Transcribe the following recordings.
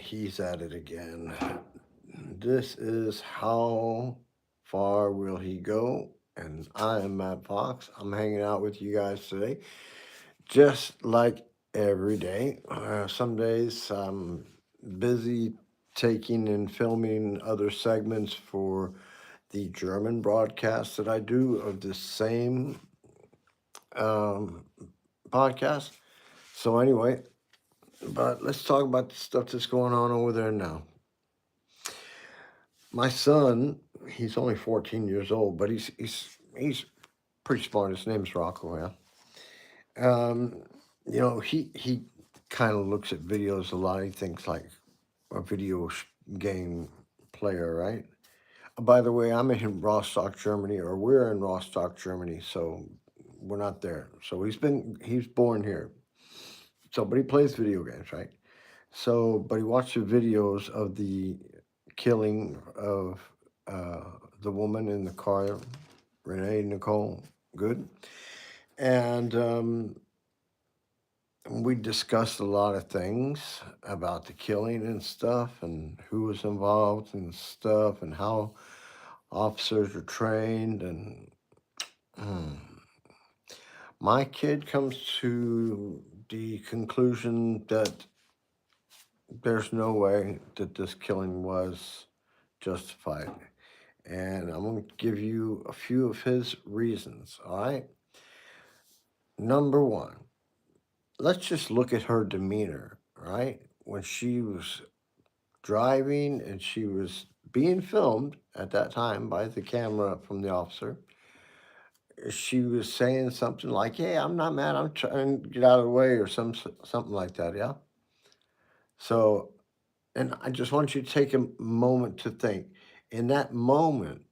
he's at it again. This is How Far Will He Go? And I am Matt Fox. I'm hanging out with you guys today, just like every day. Some days I'm busy taking and filming other segments for the German broadcast that I do of the same um, podcast. So, anyway, but let's talk about the stuff that's going on over there now. My son, he's only 14 years old, but he's pretty smart. His name's Rocco. Yeah. He kind of looks at videos a lot. He thinks like a game player, right? By the way, I'm in Rostock, Germany, or we're in Rostock, Germany, so we're not there. So he's born here. So, but he plays video games, right? So, but he watched the videos of the killing of uh, the woman in the car, Renée Nicole Good, and we discussed a lot of things about the killing and stuff, and who was involved and stuff, and how officers are trained, and mm, my kid comes to the conclusion that there's no way that this killing was justified. And I'm going to give you a few of his reasons, all right? Number one, let's just look at her demeanor, right? When she was driving and she was being filmed at that time by the camera from the officer, she was saying something like, "Hey, I'm not mad. I'm trying to get out of the way," or something like that, yeah? So, and I just want you to take a moment to think. In that moment,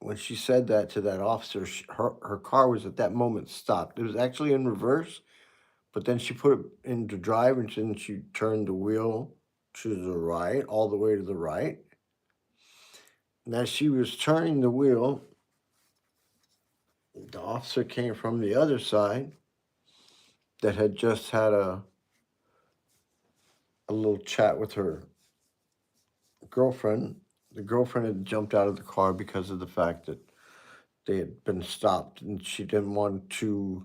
when she said that to that officer, her car was at that moment stopped. It was actually in reverse, but then she put it into drive and then she turned the wheel to the right, all the way to the right. And as she was turning the wheel, the officer came from the other side that had just had a little chat with her girlfriend. The girlfriend had jumped out of the car because of the fact that they had been stopped, and she didn't want to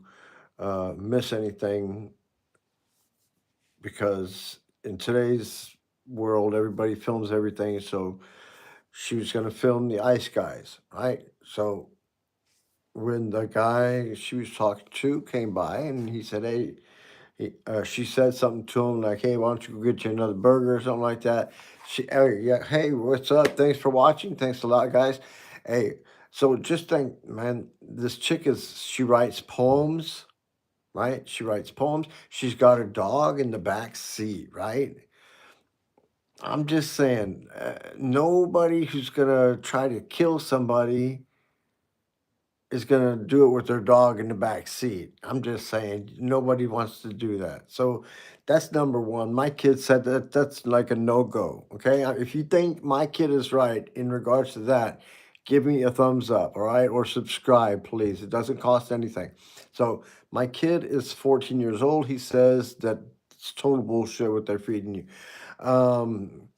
miss anything because in today's world, everybody films everything. So she was going to film the ice guys, right? So when the guy she was talking to came by, and he said, "Hey," she said something to him like, "Hey, why don't you go get you another burger," or something like that. Hey, yeah, hey, what's up? Thanks for watching. Thanks a lot, guys. Hey, so just think, man, this chick she writes poems, right? She writes poems. She's got her dog in the back seat, right? I'm just saying, nobody who's gonna try to kill somebody is gonna do it with their dog in the back seat. I'm just saying, nobody wants to do that. So that's number one. My kid said that that's like a no go. Okay, if you think my kid is right in regards to that, give me a thumbs up, all right, or subscribe, please. It doesn't cost anything. So my kid is 14 years old. He says that it's total bullshit what they're feeding you. Um,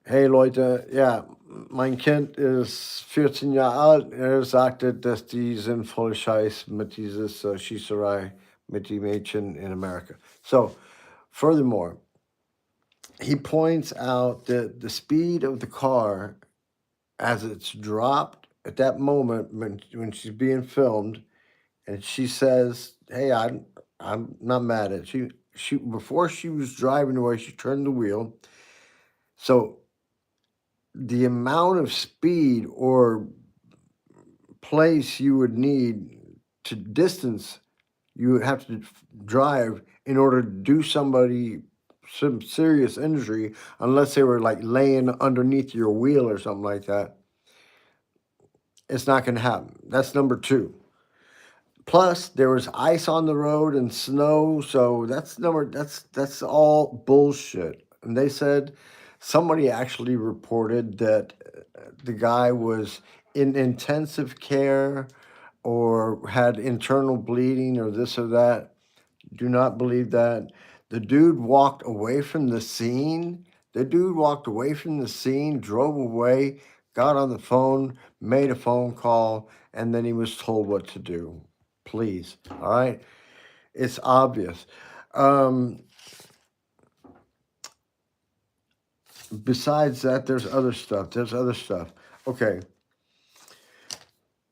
Hey Leute, ja, mein Kind ist 14 Jahre alt. Er sagte, dass die sind voll Scheiß mit dieses Schießerei mit die Mädchen in America. So, furthermore, he points out that the speed of the car as it's dropped at that moment when she's being filmed, and she says, "Hey, I'm not mad at you." She before she was driving away, she turned the wheel. So the amount of speed or place you would need to distance you would have to drive in order to do somebody some serious injury, unless they were like laying underneath your wheel or something like that. It's not going to happen. That's number two. Plus, there was ice on the road and snow, so that's all bullshit. And they said somebody actually reported that the guy was in intensive care or had internal bleeding or this or that. Do not believe that. The dude walked away from the scene The dude walked away from the scene, drove away, got on the phone, made a phone call, and then he was told what to do. Please, all right? It's obvious. Um, Besides that, there's other stuff. There's other stuff. Okay,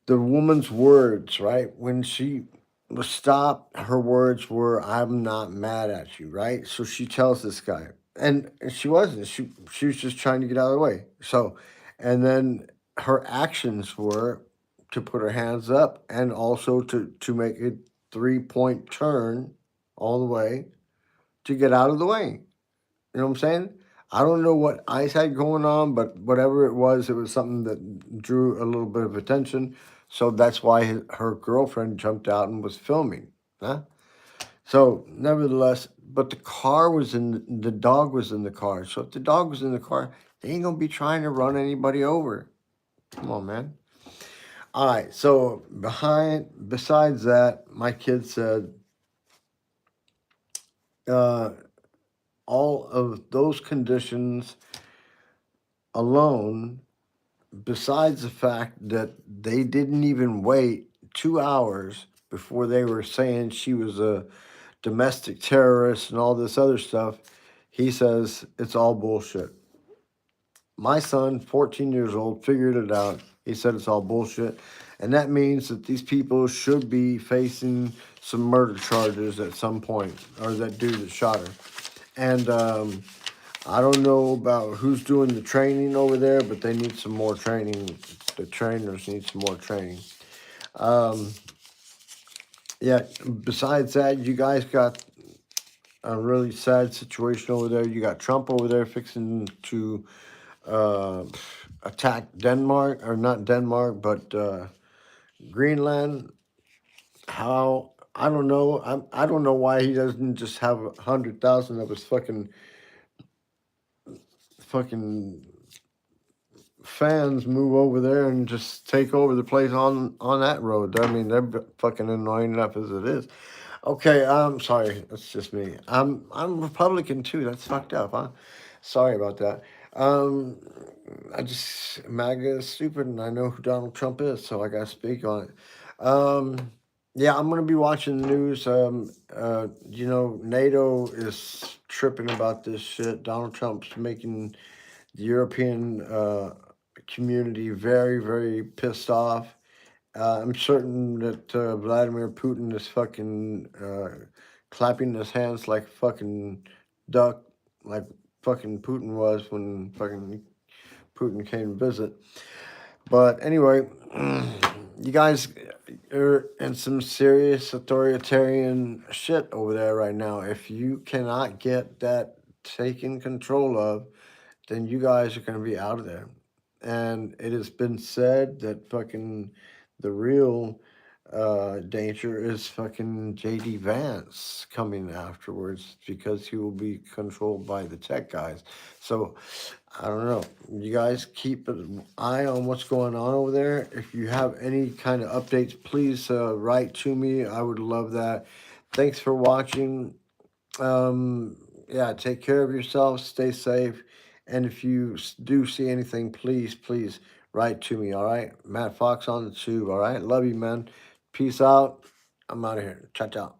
the woman's words, right? When she was stopped, her words were, "I'm not mad at you," right? So she tells this guy, and she wasn't. She was just trying to get out of the way. So, and then her actions were to put her hands up and also to make a 3-point turn all the way to get out of the way. You know what I'm saying? I don't know what Ice had going on, but whatever it was something that drew a little bit of attention. So that's why her girlfriend jumped out and was filming. Huh? So, nevertheless, but the dog was in the car. So if the dog was in the car, they ain't gonna be trying to run anybody over. Come on, man. All right. So besides that, my kid said, uh, all of those conditions alone, besides the fact that they didn't even wait 2 hours before they were saying she was a domestic terrorist and all this other stuff, he says it's all bullshit. My son, 14 years old, figured it out. He said it's all bullshit. And that means that these people should be facing some murder charges at some point, or that dude that shot her. And I don't know about who's doing the training over there, but they need some more training. The trainers need some more training. Um, yeah, besides that, you guys got a really sad situation over there. You got Trump over there fixing to uh, attack Denmark, or not Denmark, but Greenland. How? I don't know. I don't know why he doesn't just have 100,000 of his fucking fans move over there and just take over the place on that road. I mean, they're fucking annoying enough as it is. Okay, I'm sorry. That's just me. I'm Republican too. That's fucked up, huh? Sorry about that. Um, I just MAGA is stupid, and I know who Donald Trump is, so I gotta speak on it. Yeah, I'm gonna be watching the news. NATO is tripping about this shit. Donald Trump's making the European community very, very pissed off. I'm certain that Vladimir Putin is fucking clapping his hands like a fucking duck, like fucking Putin was when fucking Putin came to visit. But anyway, you guys are in some serious authoritarian shit over there right now. If you cannot get that taken control of, then you guys are going to be out of there. And it has been said that fucking the real danger is fucking JD Vance coming afterwards because he will be controlled by the tech guys. So I don't know. You guys keep an eye on what's going on over there. If you have any kind of updates, please write to me. I would love that. Thanks for watching. Yeah, take care of yourself, stay safe, and if you do see anything, please write to me. All right, Matt Fox on the tube. All right, love you, man. Peace out. I'm out of here. Ciao, ciao.